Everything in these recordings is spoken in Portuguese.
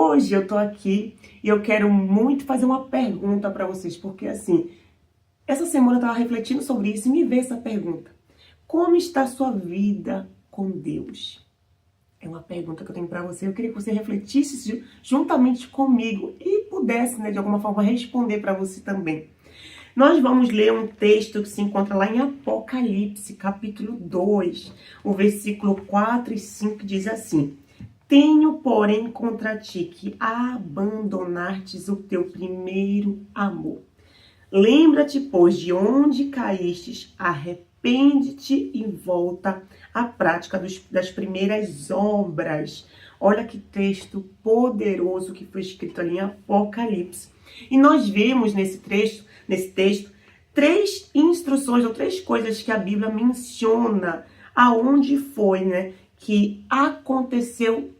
hoje eu tô aqui e eu quero muito fazer uma pergunta para vocês, porque assim, essa semana eu tava refletindo sobre isso e me veio essa pergunta. Como está a sua vida com Deus? É uma pergunta que eu tenho para você. Eu queria que você refletisse juntamente comigo e pudesse, de alguma forma, responder para você também. Nós vamos ler um texto que se encontra lá em Apocalipse, capítulo 2, o versículo 4 e 5 diz assim: Tenho, porém, contra ti que abandonartes o teu primeiro amor. Lembra-te, pois, de onde caístes, arrepende-te e volta à prática das primeiras obras. Olha que texto poderoso que foi escrito ali em Apocalipse. E nós vemos nesse texto, três instruções ou três coisas que a Bíblia menciona aonde foi, que aconteceu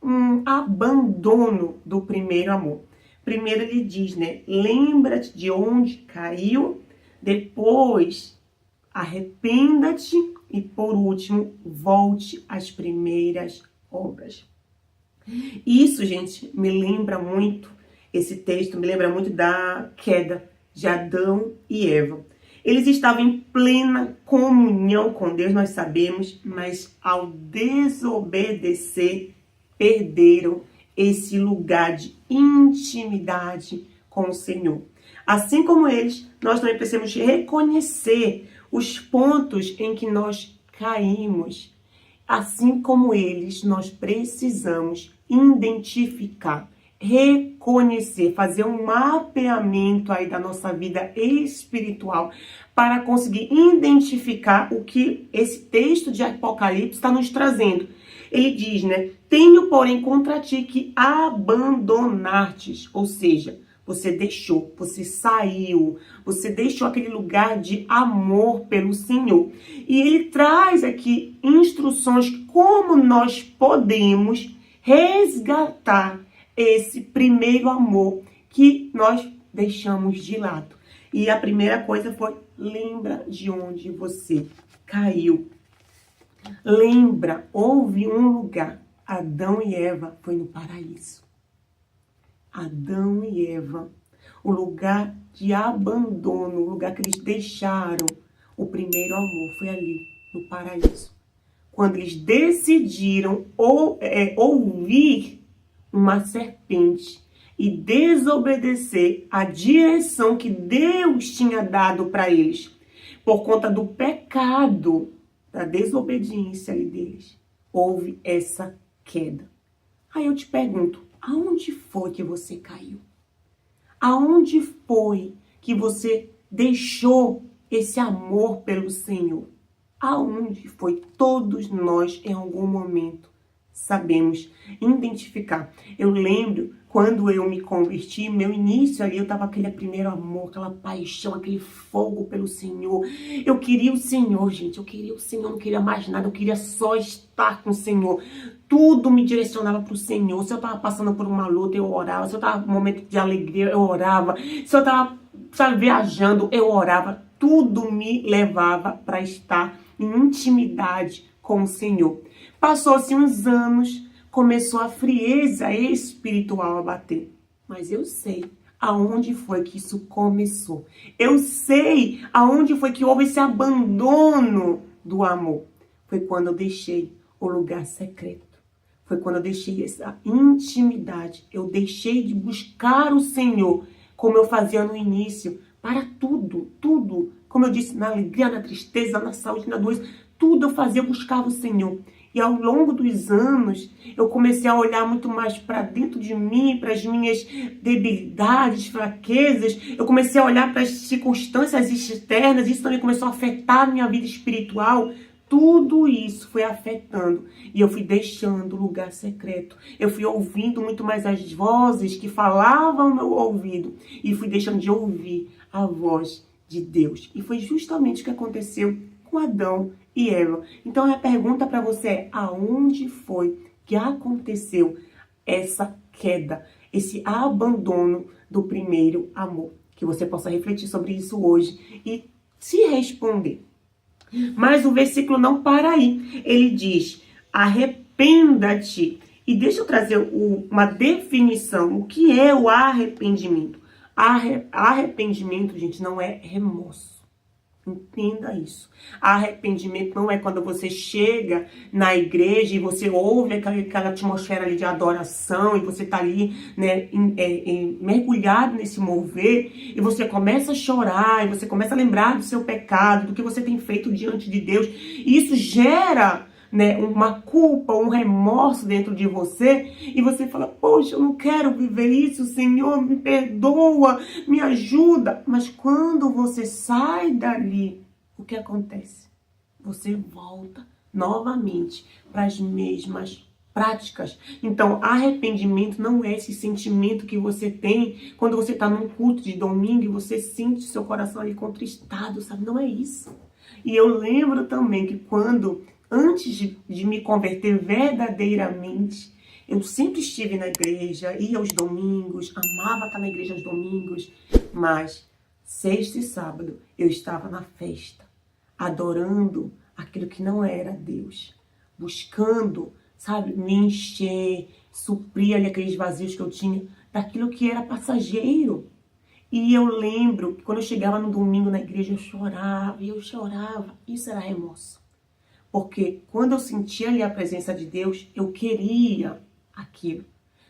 um abandono do primeiro amor. Primeiro ele diz, lembra-te de onde caiu, depois arrependa-te e por último volte às primeiras obras. Isso, gente, me lembra muito, esse texto me lembra muito da queda de Adão e Eva. Eles estavam em plena comunhão com Deus, nós sabemos, mas ao desobedecer, perderam esse lugar de intimidade com o Senhor. Assim como eles, nós também precisamos reconhecer os pontos em que nós caímos. Assim como eles, nós precisamos identificar, reconhecer, fazer um mapeamento aí da nossa vida espiritual para conseguir identificar o que esse texto de Apocalipse está nos trazendo. Ele diz, tenho, porém, contra ti que abandonartes, ou seja, você deixou, você saiu, você deixou aquele lugar de amor pelo Senhor. E ele traz aqui instruções como nós podemos resgatar esse primeiro amor que nós deixamos de lado. E a primeira coisa foi, lembra de onde você caiu. Lembra, houve um lugar, Adão e Eva foi no paraíso. Adão e Eva, o lugar de abandono, o lugar que eles deixaram o primeiro amor, foi ali, no paraíso. Quando eles decidiram ouvir uma serpente e desobedecer a direção que Deus tinha dado para eles, por conta do pecado, da desobediência ali deles, houve essa queda. Aí eu te pergunto, aonde foi que você caiu? Aonde foi que você deixou esse amor pelo Senhor? Aonde foi? Todos nós, em algum momento, sabemos identificar. Eu lembro quando eu me converti, meu início ali, eu tava aquele primeiro amor, aquela paixão, aquele fogo pelo Senhor. Eu queria o Senhor, gente, eu queria o Senhor, não queria mais nada, eu queria só estar com o Senhor. Tudo me direcionava para o Senhor. Se eu tava passando por uma luta, eu orava. Se eu tava num momento de alegria, eu orava. Se eu tava, viajando, eu orava. Tudo me levava para estar em intimidade com o Senhor. Passou-se uns anos, começou a frieza espiritual a bater. Mas eu sei aonde foi que isso começou. Eu sei aonde foi que houve esse abandono do amor. Foi quando eu deixei o lugar secreto. Foi quando eu deixei essa intimidade. Eu deixei de buscar o Senhor, como eu fazia no início, para tudo. Como eu disse, na alegria, na tristeza, na saúde, na doença, tudo eu fazia, eu buscava o Senhor. E ao longo dos anos, eu comecei a olhar muito mais para dentro de mim, para as minhas debilidades, fraquezas. Eu comecei a olhar para as circunstâncias externas. Isso também começou a afetar a minha vida espiritual. Tudo isso foi afetando. E eu fui deixando o lugar secreto. Eu fui ouvindo muito mais as vozes que falavam no meu ouvido. E fui deixando de ouvir a voz de Deus. E foi justamente o que aconteceu com Adão e Eva. Então a pergunta para você é: aonde foi que aconteceu essa queda, esse abandono do primeiro amor? Que você possa refletir sobre isso hoje e se responder. Mas o versículo não para aí. Ele diz: arrependa-te E deixa eu trazer uma definição. O que é o arrependimento? Arrependimento, gente, não é remorso. Entenda isso. Arrependimento não é quando você chega na igreja e você ouve aquela atmosfera ali de adoração e você tá ali, né, mergulhado nesse mover e você começa a chorar e você começa a lembrar do seu pecado, do que você tem feito diante de Deus. E isso gera, né, uma culpa, um remorso dentro de você e você fala, poxa, eu não quero viver isso, Senhor, me perdoa, me ajuda. Mas quando você sai dali, o que acontece? Você volta novamente para as mesmas práticas. Então, arrependimento não é esse sentimento que você tem quando você está num culto de domingo e você sente seu coração ali contristado, sabe? Não é isso. E eu lembro também que antes de me converter verdadeiramente, eu sempre estive na igreja, ia aos domingos, amava estar na igreja aos domingos, mas sexta e sábado eu estava na festa, adorando aquilo que não era Deus, buscando, sabe, me encher, suprir ali aqueles vazios que eu tinha, daquilo que era passageiro. E eu lembro que quando eu chegava no domingo na igreja, eu chorava, isso era remorso. Porque quando eu sentia ali a presença de Deus, eu queria aquilo.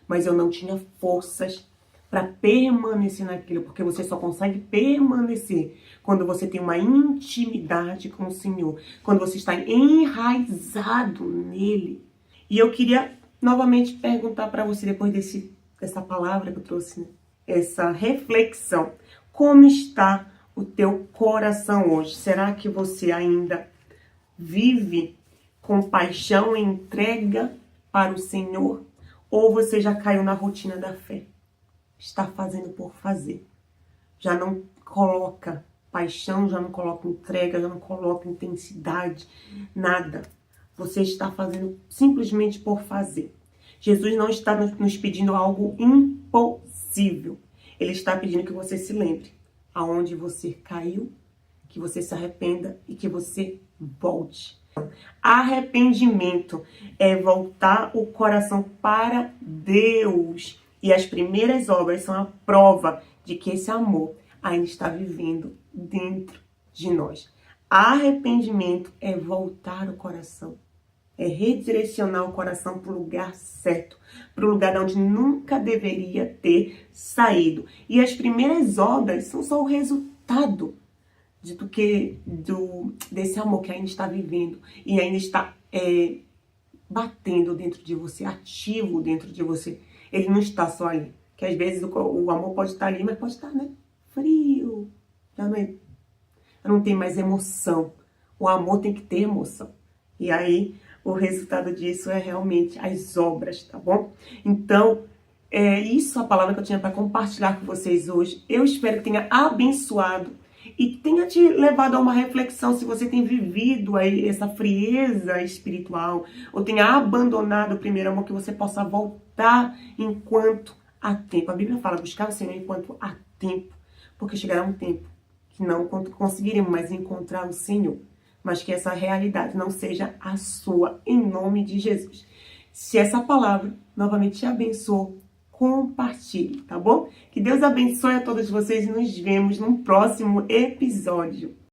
Mas eu não tinha forças para permanecer naquilo. Porque você só consegue permanecer quando você tem uma intimidade com o Senhor. Quando você está enraizado nele. E eu queria novamente perguntar para você, depois dessa palavra que eu trouxe, né? Essa reflexão. Como está o teu coração hoje? Será que você ainda vive com paixão e entrega para o Senhor? Ou você já caiu na rotina da fé? Está fazendo por fazer. Já não coloca paixão, já não coloca entrega, já não coloca intensidade, nada. Você está fazendo simplesmente por fazer. Jesus não está nos pedindo algo impossível. Ele está pedindo que você se lembre aonde você caiu, que você se arrependa e que você volte. Arrependimento é voltar o coração para Deus. E as primeiras obras são a prova de que esse amor ainda está vivendo dentro de nós. Arrependimento é voltar o coração. É redirecionar o coração para o lugar certo, para o lugar de onde nunca deveria ter saído. E as primeiras obras são só o resultado desse amor que ainda está vivendo e ainda está batendo dentro de você, ativo dentro de você. Ele não está só ali, que às vezes o amor pode estar ali, mas pode estar, né, frio, já não tem mais emoção. O amor tem que ter emoção. E aí o resultado disso é realmente as obras, tá bom? Então, isso a palavra que eu tinha para compartilhar com vocês hoje. Eu espero que tenha abençoado e tenha te levado a uma reflexão se você tem vivido aí essa frieza espiritual ou tenha abandonado o primeiro amor, que você possa voltar enquanto há tempo. A Bíblia fala, buscar o Senhor enquanto há tempo, porque chegará um tempo que não conseguiremos mais encontrar o Senhor, mas que essa realidade não seja a sua, em nome de Jesus. Se essa palavra novamente te abençoou, compartilhe, tá bom? Que Deus abençoe a todos vocês e nos vemos num próximo episódio.